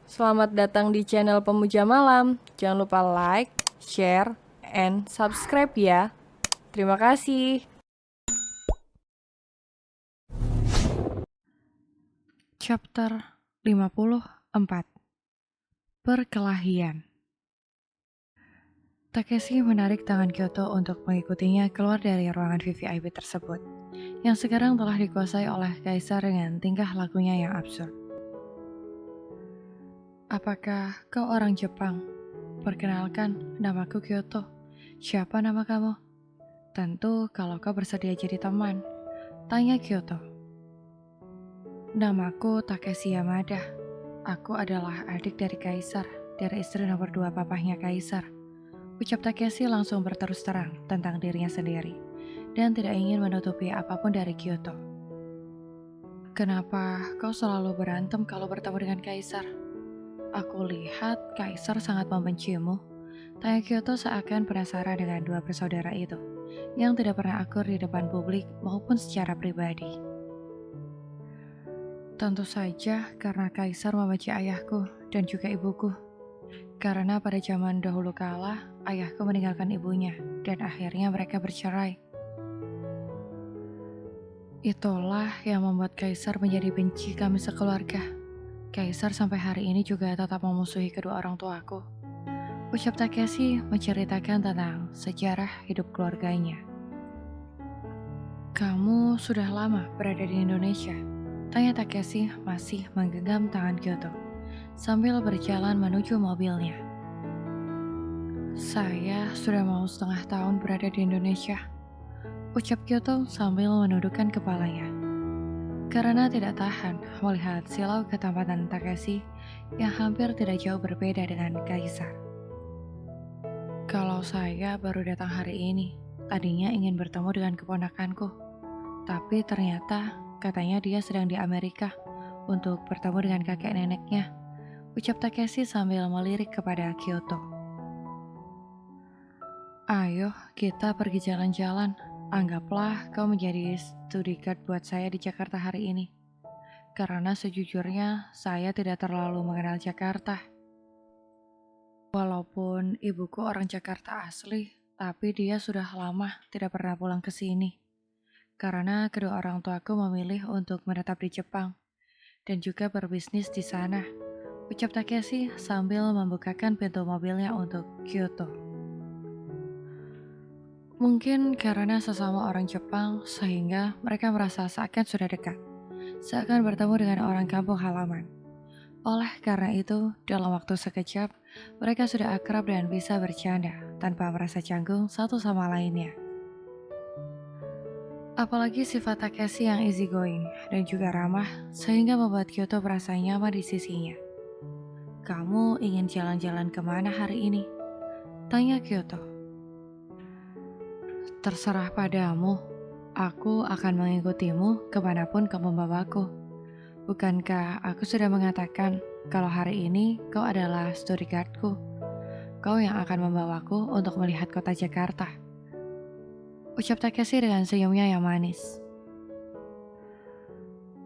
Selamat datang di channel Pemuja Malam. Jangan lupa like, share, and subscribe ya. Terima kasih. Chapter 54. Perkelahian. Takeshi menarik tangan Kyoto untuk mengikutinya keluar dari ruangan VVIP tersebut, yang sekarang telah dikuasai oleh Kaisar dengan tingkah lakunya yang absurd. Apakah kau orang Jepang? Perkenalkan, namaku Kyoto. Siapa nama kamu? Tentu kalau kau bersedia jadi teman, tanya Kyoto. Namaku Takeshi Yamada. Aku adalah adik dari Kaisar, dari istri nomor 2 papahnya Kaisar. Ucap Takeshi langsung berterus terang tentang dirinya sendiri, dan tidak ingin menutupi apapun dari Kyoto. Kenapa kau selalu berantem kalau bertemu dengan Kaisar? Aku lihat Kaisar sangat membencimu. Tanya Kyoto seakan penasaran dengan dua bersaudara itu, yang tidak pernah akur di depan publik maupun secara pribadi. Tentu saja karena Kaisar membenci ayahku dan juga ibuku. Karena pada zaman dahulu kala, ayahku meninggalkan ibunya, dan akhirnya mereka bercerai. Itulah yang membuat Kaisar menjadi benci kami sekeluarga. Kaisar sampai hari ini juga tetap memusuhi kedua orang tuaku. Ucap Takeshi menceritakan tentang sejarah hidup keluarganya. Kamu sudah lama berada di Indonesia? Tanya Takeshi masih menggenggam tangan Kyoto, sambil berjalan menuju mobilnya. Saya sudah mau setengah tahun berada di Indonesia, ucap Kyoto sambil menundukkan kepalanya. Karena tidak tahan melihat silau ketampanan Takeshi yang hampir tidak jauh berbeda dengan Kaisar. Kalau saya baru datang hari ini, tadinya ingin bertemu dengan keponakanku, tapi ternyata katanya dia sedang di Amerika untuk bertemu dengan kakek neneknya, ucap Takeshi sambil melirik kepada Kyoto. Ayo kita pergi jalan-jalan. Anggaplah kau menjadi studi guard buat saya di Jakarta hari ini. Karena sejujurnya saya tidak terlalu mengenal Jakarta. Walaupun ibuku orang Jakarta asli, tapi dia sudah lama tidak pernah pulang ke sini. Karena kedua orang tuaku memilih untuk menetap di Jepang dan juga berbisnis di sana, ucap Takeshi sambil membukakan pintu mobilnya untuk Kyoto. Mungkin karena sesama orang Jepang sehingga mereka merasa seakan sudah dekat, seakan bertemu dengan orang kampung halaman. Oleh karena itu, dalam waktu sekejap, mereka sudah akrab dan bisa bercanda tanpa merasa canggung satu sama lainnya. Apalagi sifat Takeshi yang easygoing dan juga ramah sehingga membuat Kyoto merasa nyaman di sisinya. Kamu ingin jalan-jalan kemana hari ini? Tanya Kyoto. Terserah padamu, aku akan mengikutimu kemanapun kamu membawaku. Bukankah aku sudah mengatakan kalau hari ini kau adalah studi guardku? Kau yang akan membawaku untuk melihat kota Jakarta. Ucap Takeshi dengan senyumnya yang manis.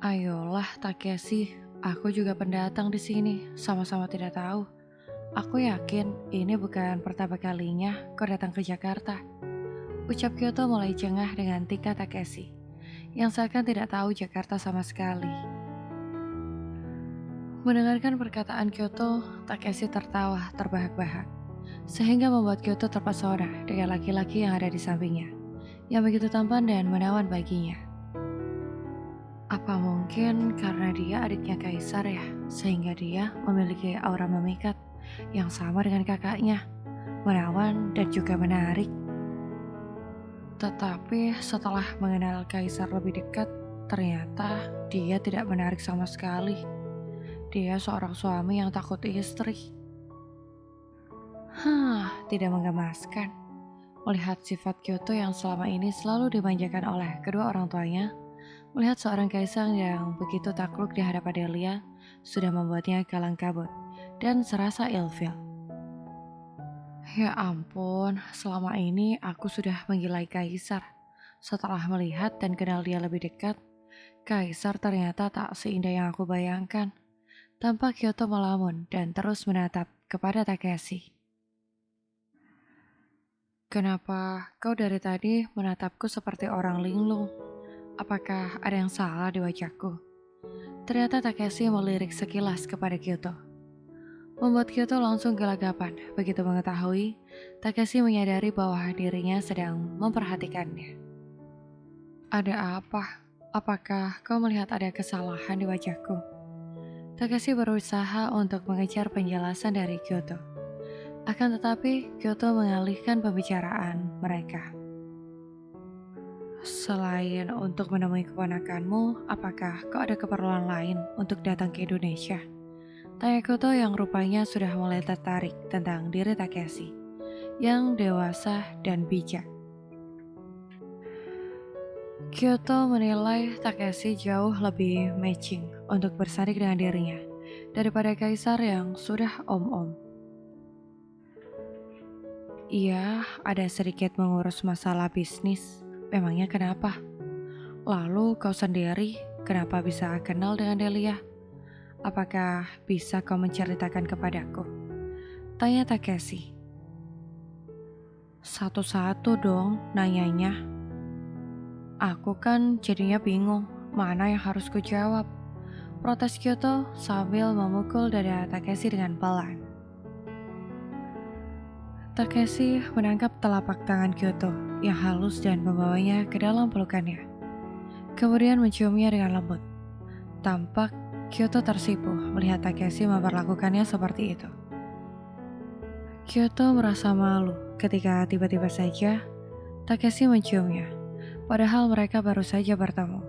Ayolah Takeshi, aku juga pendatang di sini, sama-sama tidak tahu. Aku yakin ini bukan pertama kalinya kau datang ke Jakarta. Ucap Kyoto mulai jengah dengan tingkah Takeshi, yang seakan tidak tahu Jakarta sama sekali. Mendengarkan perkataan Kyoto, Takeshi tertawa terbahak-bahak, sehingga membuat Kyoto terpesona dengan laki-laki yang ada di sampingnya, yang begitu tampan dan menawan baginya. Apa mungkin karena dia adiknya Kaisar ya, sehingga dia memiliki aura memikat yang sama dengan kakaknya, menawan dan juga menarik. Tetapi setelah mengenal Kaisar lebih dekat, ternyata dia tidak menarik sama sekali. Dia seorang suami yang takut istri. Tidak menggemaskan. Melihat sifat Kyoto yang selama ini selalu dimanjakan oleh kedua orang tuanya, melihat seorang Kaisar yang begitu takluk di hadapan Delia, sudah membuatnya kalang kabut dan serasa ilfil. Ya ampun, selama ini aku sudah menggilai Kaisar. Setelah melihat dan kenal dia lebih dekat, Kaisar ternyata tak seindah yang aku bayangkan. Tampak Kyoto melamun dan terus menatap kepada Takeshi. Kenapa kau dari tadi menatapku seperti orang linglung? Apakah ada yang salah di wajahku? Ternyata Takeshi melirik sekilas kepada Kyoto. Membuat Kyoto langsung gelagapan. Begitu mengetahui, Takeshi menyadari bahwa dirinya sedang memperhatikannya. Ada apa? Apakah kau melihat ada kesalahan di wajahku? Takeshi berusaha untuk mengejar penjelasan dari Kyoto. Akan tetapi, Kyoto mengalihkan pembicaraan mereka. Selain untuk menemui keponakanmu, apakah kau ada keperluan lain untuk datang ke Indonesia? Tanya Kyoto yang rupanya sudah mulai tertarik tentang diri Takeshi, yang dewasa dan bijak. Kyoto menilai Takeshi jauh lebih matching untuk bersanding dengan dirinya daripada Kaisar yang sudah om-om. Iya, ada sedikit mengurus masalah bisnis. Memangnya kenapa? Lalu kau sendiri, kenapa bisa kenal dengan Delia? Apakah bisa kau menceritakan kepadaku? Tanya Takeshi. Satu-satu dong nanyanya. Aku kan jadinya bingung mana yang harus ku jawab. Protes Kyoto sambil memukul dada Takeshi dengan pelan. Takeshi menangkap telapak tangan Kyoto yang halus dan membawanya ke dalam pelukannya. Kemudian menciumnya dengan lembut. Tampak Kyoto tersipu melihat Takeshi memperlakukannya seperti itu. Kyoto merasa malu ketika tiba-tiba saja Takeshi menciumnya, padahal mereka baru saja bertemu.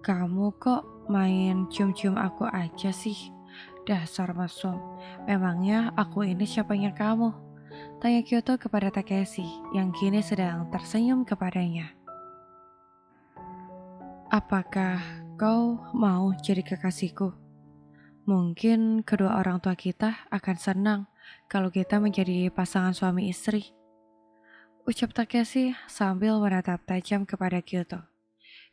Kamu kok main cium-cium aku aja sih? Dasar mesum, memangnya aku ini siapanya kamu? Tanya Kyoto kepada Takeshi yang kini sedang tersenyum kepadanya. Apakah kau mau jadi kekasihku? Mungkin kedua orang tua kita akan senang kalau kita menjadi pasangan suami istri. Ucap Takeshi sambil menatap tajam kepada Kyoto.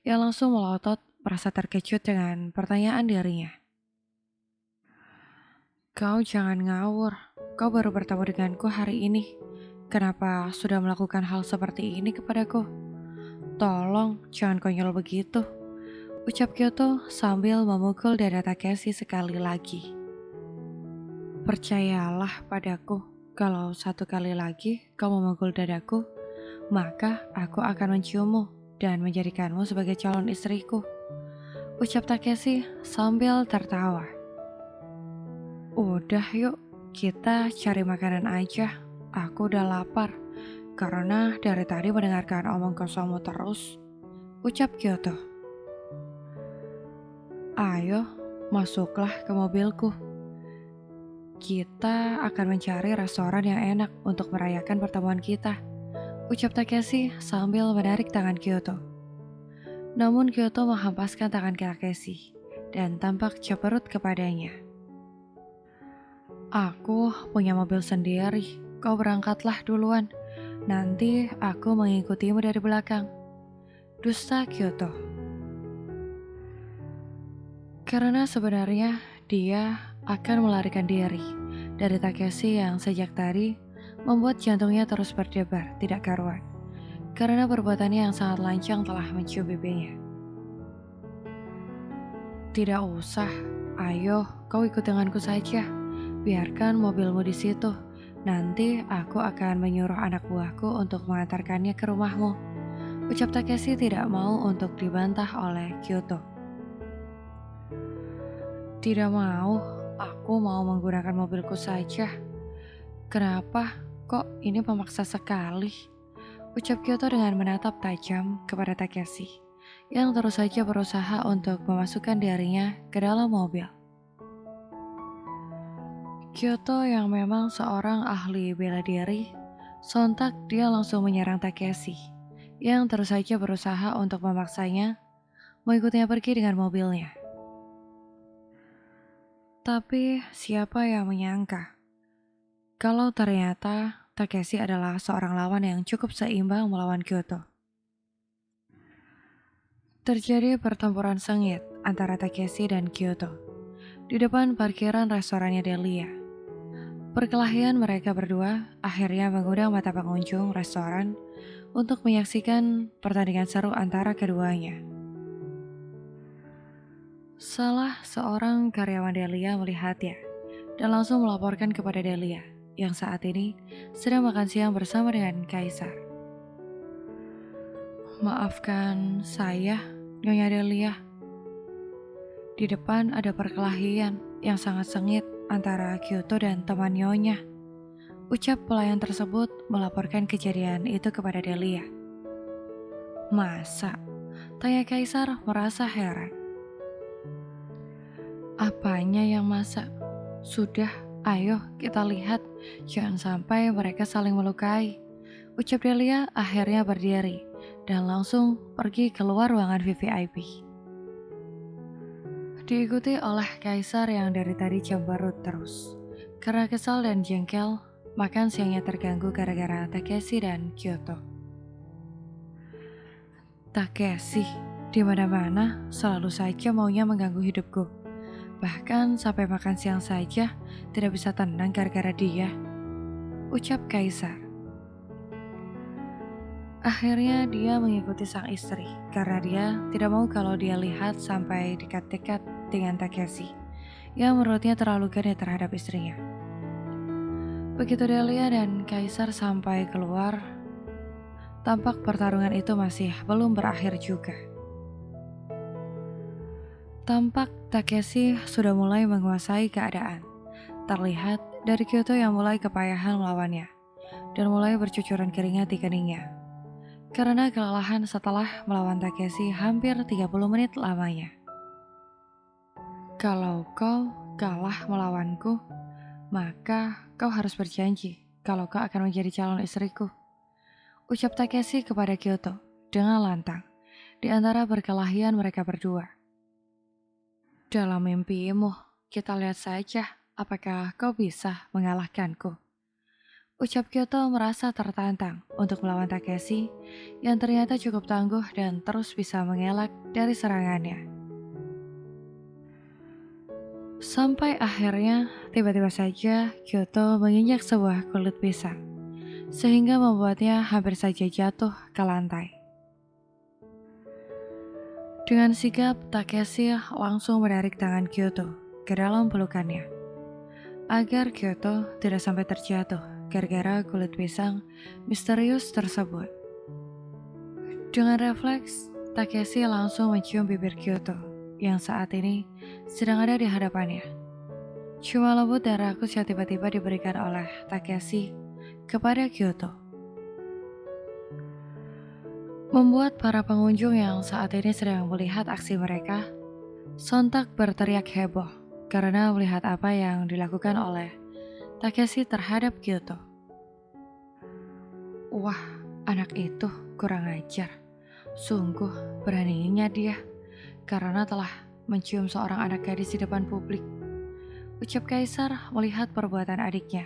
Ia langsung melotot merasa terkejut dengan pertanyaan dirinya. Kau jangan ngawur, kau baru bertemu denganku hari ini. Kenapa sudah melakukan hal seperti ini kepadaku? Tolong, jangan konyol begitu. Ucap Kyoto sambil memukul dada Takeshi sekali lagi. Percayalah padaku, kalau satu kali lagi kau memukul dadaku, maka aku akan menciummu dan menjadikanmu sebagai calon istriku. Ucap Takeshi sambil tertawa. Udah yuk, kita cari makanan aja. Aku udah lapar, karena dari tadi mendengarkan omong kosongmu terus. Ucap Kyoto. Ayo, masuklah ke mobilku. Kita akan mencari restoran yang enak untuk merayakan pertemuan kita. Ucap Takeshi sambil menarik tangan Kyoto. Namun Kyoto menghempaskan tangan Takeshi dan tampak cemberut kepadanya. Aku punya mobil sendiri, kau berangkatlah duluan. Nanti aku mengikutimu dari belakang. Dusta Kyoto. Karena sebenarnya dia akan melarikan diri dari Takeshi yang sejak tadi membuat jantungnya terus berdebar tidak karuan. Karena perbuatannya yang sangat lancang telah mencium pipinya. Tidak usah, ayo kau ikut denganku saja. Biarkan mobilmu di situ. Nanti aku akan menyuruh anak buahku untuk mengantarkannya ke rumahmu. Ucap Takeshi tidak mau untuk dibantah oleh Kyoto. Tidak mau, aku mau menggunakan mobilku saja. Kenapa? Kok ini memaksa sekali? Ucap Kyoto dengan menatap tajam kepada Takeshi, yang terus saja berusaha untuk memasukkan dirinya ke dalam mobil. Kyoto yang memang seorang ahli bela diri, sontak dia langsung menyerang Takeshi, yang terus saja berusaha untuk memaksanya mengikutinya pergi dengan mobilnya. Tapi siapa yang menyangka kalau ternyata Takeshi adalah seorang lawan yang cukup seimbang melawan Kyoto. Terjadi pertempuran sengit antara Takeshi dan Kyoto. di depan parkiran restorannya Delia. Perkelahian mereka berdua akhirnya mengundang mata pengunjung restoran untuk menyaksikan pertandingan seru antara keduanya. Salah seorang karyawan Delia melihatnya dan langsung melaporkan kepada Delia yang saat ini sedang makan siang bersama dengan Kaisar. Maafkan saya, Nyonya Delia. Di depan ada perkelahian yang sangat sengit antara Kyoto dan teman Nyonya. Ucap pelayan tersebut melaporkan kejadian itu kepada Delia. Masa? Tanya Kaisar merasa heran. Apanya yang masa? Sudah, ayo kita lihat. Jangan sampai mereka saling melukai. Ucap Delia akhirnya berdiri dan langsung pergi keluar ruangan VVIP. Diikuti oleh Kaisar yang dari tadi cemberut terus. Karena kesal dan jengkel, makan siangnya terganggu gara-gara Takeshi dan Kyoto. Takeshi, di mana-mana selalu saja maunya mengganggu hidupku. Bahkan sampai makan siang saja tidak bisa tenang gara-gara dia. Ucap Kaisar. Akhirnya dia mengikuti sang istri karena dia tidak mau kalau dia lihat sampai dekat-dekat dengan Takeshi yang menurutnya terlalu gede terhadap istrinya. Begitu Delia dan Kaisar sampai keluar, tampak pertarungan itu masih belum berakhir juga. Tampak Takeshi sudah mulai menguasai keadaan. Terlihat dari Kyoto yang mulai kepayahan melawannya dan mulai bercucuran keringat di keningnya. Karena kelelahan setelah melawan Takeshi hampir 30 menit lamanya. Kalau kau kalah melawanku, maka kau harus berjanji kalau kau akan menjadi calon istriku. Ucap Takeshi kepada Kyoto dengan lantang di antara perkelahian mereka berdua. Dalam mimpimu, kita lihat saja apakah kau bisa mengalahkanku. Ucap Kyoto merasa tertantang untuk melawan Takeshi yang ternyata cukup tangguh dan terus bisa mengelak dari serangannya. Sampai akhirnya tiba-tiba saja Kyoto menginjak sebuah kulit pisang sehingga membuatnya hampir saja jatuh ke lantai. Dengan sigap, Takeshi langsung menarik tangan Kyoto ke dalam pelukannya agar Kyoto tidak sampai terjatuh gara-gara kulit pisang misterius tersebut. Dengan refleks, Takeshi langsung mencium bibir Kyoto yang saat ini sedang ada di hadapannya. Cuma lembut dan rakus yang tiba-tiba diberikan oleh Takeshi kepada Kyoto. Membuat para pengunjung yang saat ini sedang melihat aksi mereka sontak berteriak heboh karena melihat apa yang dilakukan oleh Takeshi terhadap Kyoto. Wah, anak itu kurang ajar. Sungguh beraninya dia karena telah mencium seorang anak gadis di depan publik. Ucap Kaisar melihat perbuatan adiknya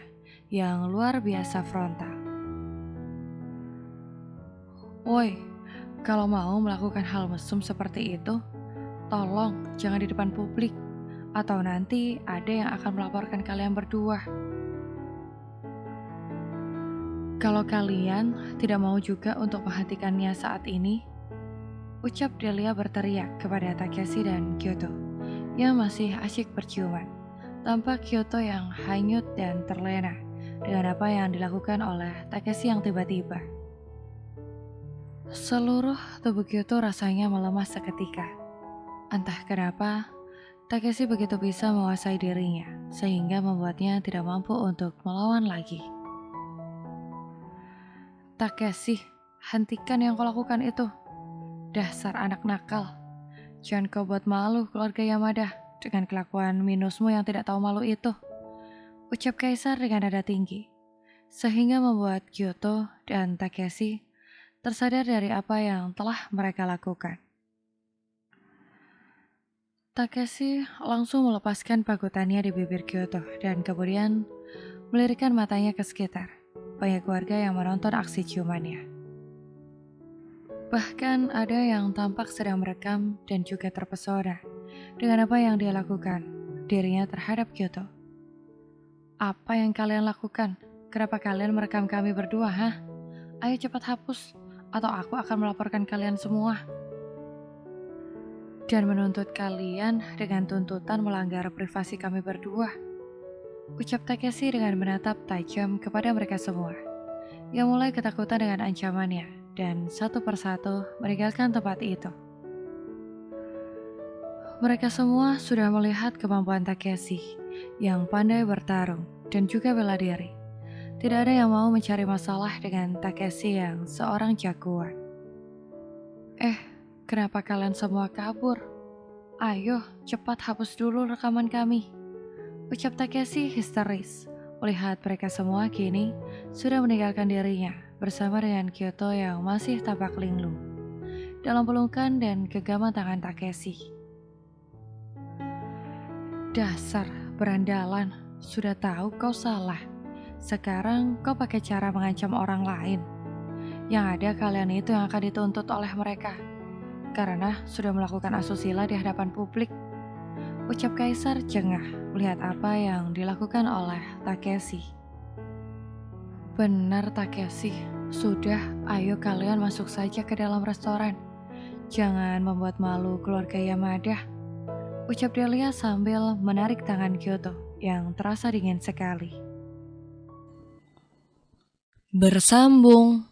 yang luar biasa frontal. Woi, kalau mau melakukan hal mesum seperti itu, tolong jangan di depan publik, atau nanti ada yang akan melaporkan kalian berdua. Kalau kalian tidak mau juga untuk menghentikannya saat ini, ucap Delia berteriak kepada Takeshi dan Kyoto yang masih asyik berciuman. Tampak Kyoto yang hanyut dan terlena dengan apa yang dilakukan oleh Takeshi yang tiba-tiba. Seluruh tubuh Kyoto rasanya melemas seketika. Entah kenapa, Takeshi begitu bisa menguasai dirinya sehingga membuatnya tidak mampu untuk melawan lagi. Takeshi, hentikan yang kau lakukan itu. Dasar anak nakal. Jangan kau buat malu keluarga Yamada dengan kelakuan minusmu yang tidak tahu malu itu. Ucap Kaisar dengan nada tinggi, sehingga membuat Kyoto dan Takeshi tersadar dari apa yang telah mereka lakukan. Takeshi langsung melepaskan pagutannya di bibir Kyoto dan kemudian melirikkan matanya ke sekitar. Banyak warga yang menonton aksi ciumannya. Bahkan ada yang tampak sedang merekam dan juga terpesona dengan apa yang dia lakukan dirinya terhadap Kyoto. Apa yang kalian lakukan? Kenapa kalian merekam kami berdua, hah? Ayo cepat hapus, atau aku akan melaporkan kalian semua. Dan menuntut kalian dengan tuntutan melanggar privasi kami berdua. Ucap Takeshi dengan menatap tajam kepada mereka semua. Ia mulai ketakutan dengan ancamannya, dan satu persatu meninggalkan tempat itu. Mereka semua sudah melihat kemampuan Takeshi yang pandai bertarung dan juga bela diri. Tidak ada yang mau mencari masalah dengan Takeshi yang seorang jagoan. Kenapa kalian semua kabur? Ayo, cepat hapus dulu rekaman kami. Ucap Takeshi histeris melihat mereka semua kini sudah meninggalkan dirinya bersama dengan Kyoto yang masih tampak linglung dalam pelukan dan genggaman tangan Takeshi. Dasar berandalan, sudah tahu kau salah. Sekarang kau pakai cara mengancam orang lain. Yang ada kalian itu yang akan dituntut oleh mereka karena sudah melakukan asusila di hadapan publik. Ucap Kaisar jengah melihat apa yang dilakukan oleh Takeshi. Benar Takeshi, sudah ayo kalian masuk saja ke dalam restoran. Jangan membuat malu keluarga Yamada. Ucap Delia sambil menarik tangan Kyoto yang terasa dingin sekali. Bersambung.